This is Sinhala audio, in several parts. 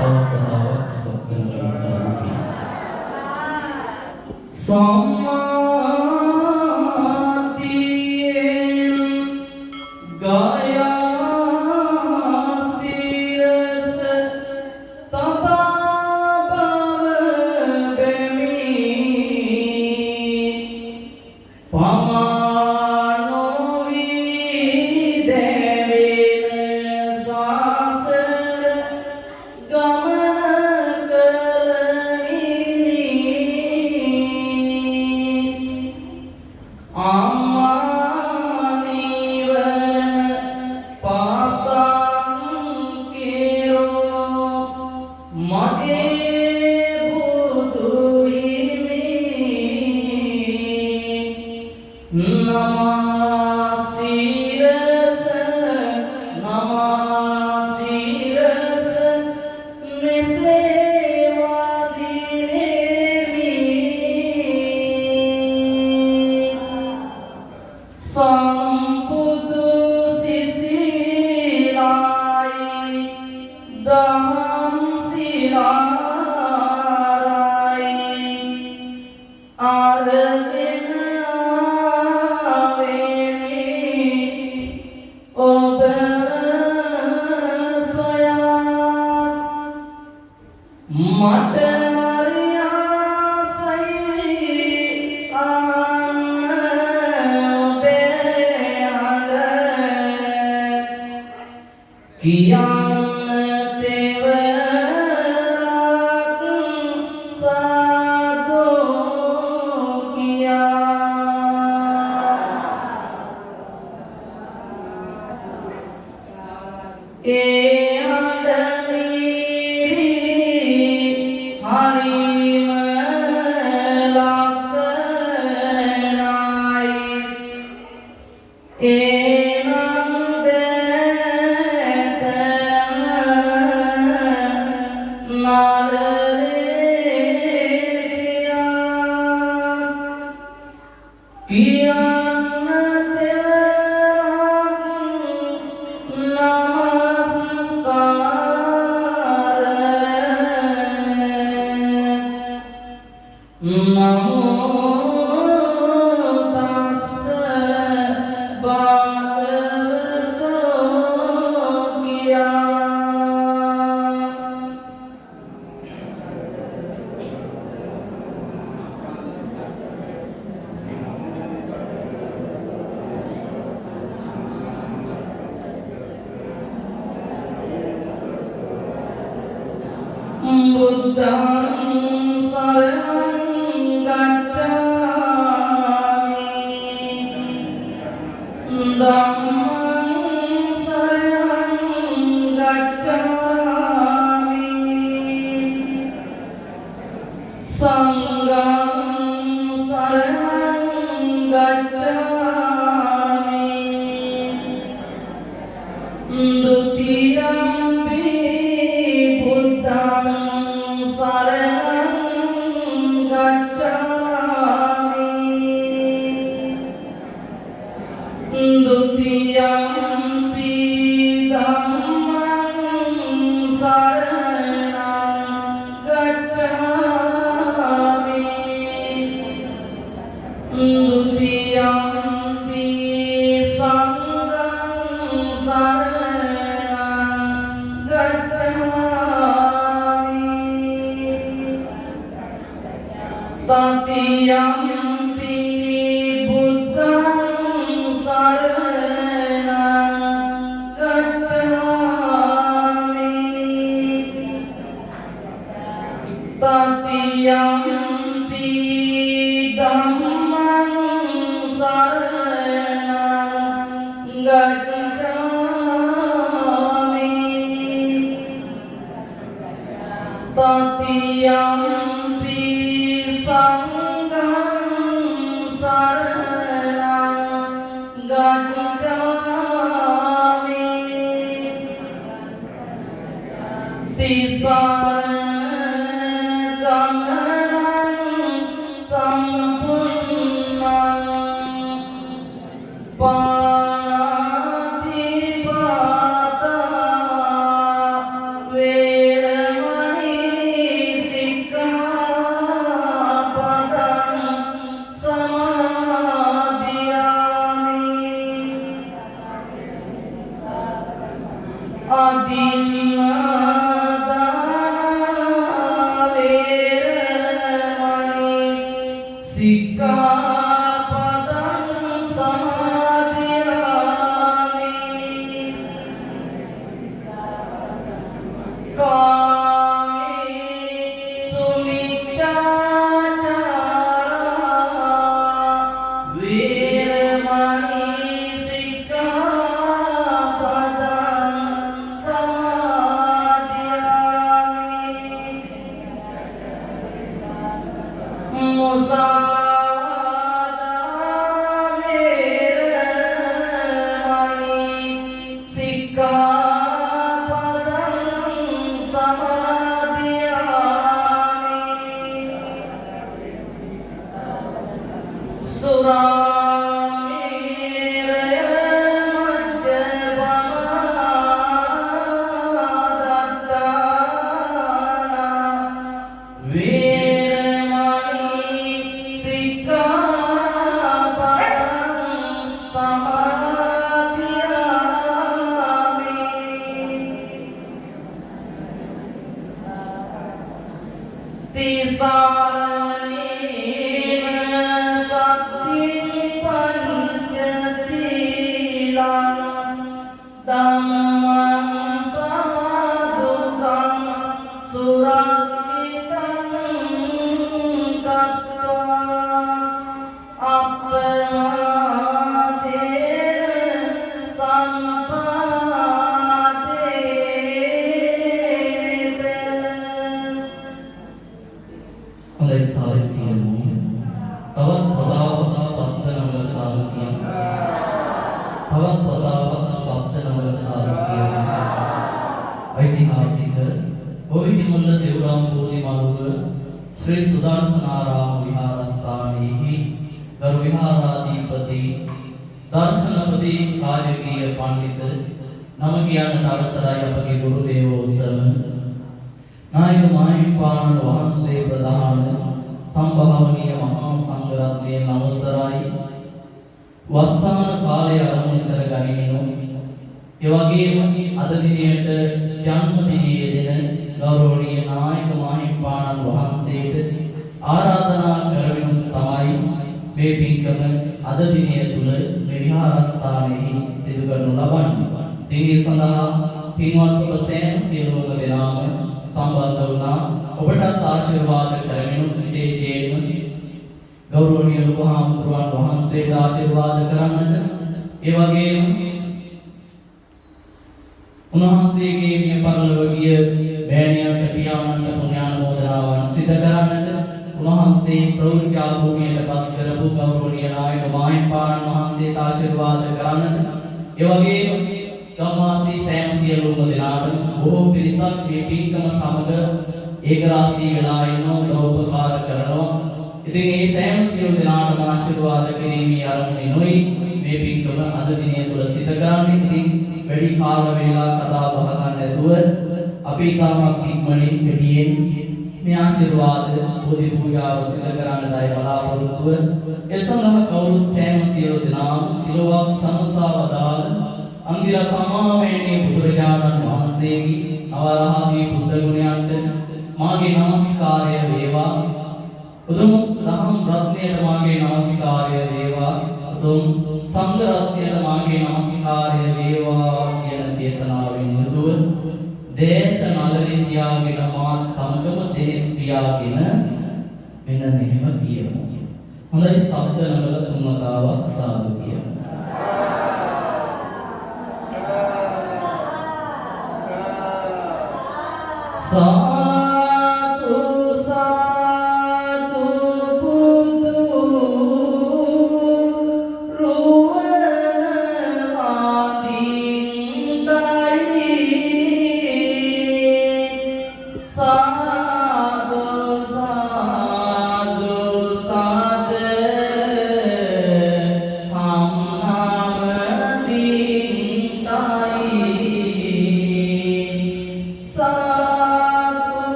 තවතාවක් සත්‍යමයි ස්වરૂපී සමාධියෙන් ගායා සිරස තබා බව බැමි පමානෝවී දැවෙන සාසර ගමන කළනිනි අම්මා නිවන පාසම් කිරෝ මගේ බුදු හිමි නමසිරස නමසිරස මෙසේ වදිනෙමි සම්බුදු සිසිලයි දහම් සිලාරයි අරගෙන ආවෙමි ඔබ සොයා මට හරි ආසයි අන්න ඔබේ හඬ කියන්න තෙවරක් සාදෝ කියා ඒ හඬ මිරි හරිම ලස්සනයි එනම් දැතන නරලෙටියා කියන්න තෙවරක් නමස්කාර නමෝ තස්ස භගවතෝ කියා බුද්ධං සරණං ගච්ඡාමි ධම්මං සරණං ගච්ඡාමි සංඝං සරණං ගච්ඡාමි ဒုတိယံ බුද්ධං සරණං ගච්ඡාමි ဒုတိယံ ධම්මං සරණං ගච්ඡාමි ဒုတိယံ සංඝං සරණං ගච්ඡාමි තතියම්පි බුද්ධං සරණං ගච්ඡාමි තතියම්පි ධම්මං සරණං ගච්ඡාමි තතියම්පි සංඝං සරණං ගච්ඡාමි තිසරණ ගමනං සම්පූර්ණං පාණාතිපාතා වේරමණී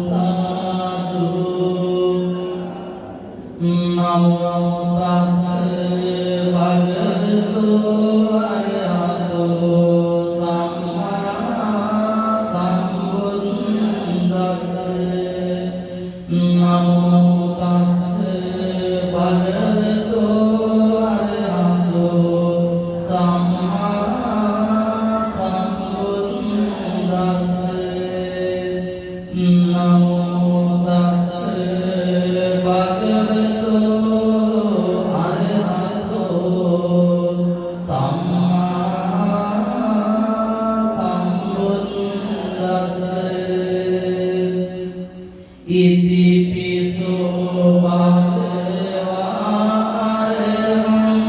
Sadhu නමෝ තස්ස භගවතු අරහතෝ සම්මා සම්බුද්දස්ස නමෝ තස්ස භගවතු අරහතෝ සම්මා සම්බුද්දස්ස ඉතිපිසෝ භගවා අරහං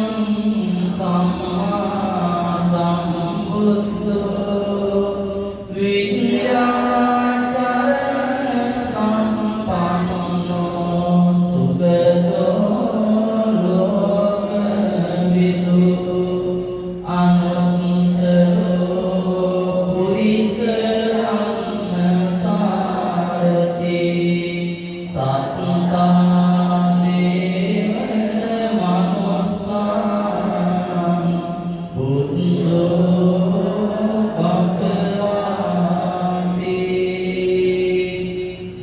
සම්මා සම්බුද්ධෝ විඤ්ඤාචරණ සම්පන්නෝ සුගතෝ ලෝකවිදු අනන්තෝ පුරිස අන්නසාරති සත්තානේව මනුස්සානං බුද්ධෝ භගවාති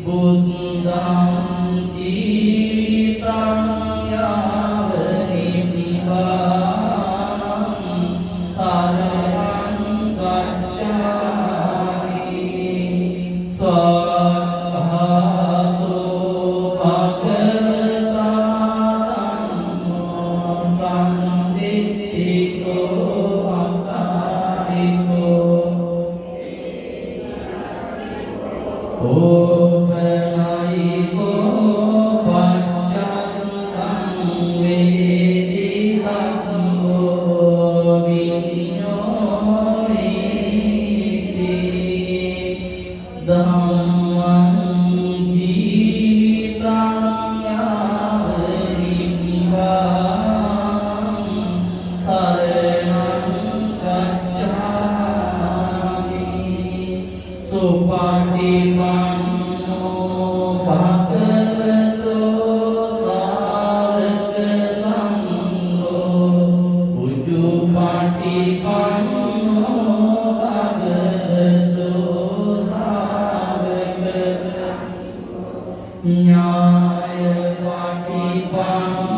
බුද්ධං ජීවිතං යාව නිබ්බානං සරණං ගච්ඡාමි සවක්ඛාතෝ භගවතා ධම්මෝ සම්දිස්සිකෝ අකාරිකෝ ඕපනයිකෝ පච්චත්තං වේදිතං විඤ්ඤෝ ඉති ධම්මං ජීවිතං යාව නිබ්බානං සරණං ගච්ඡාමි සුපටිපන්නෝ භගවතෝ සාවක සංඝෝ උජුපටිපන්නෝ භගවතෝ සාවක ඥාය පටිපන්නෝ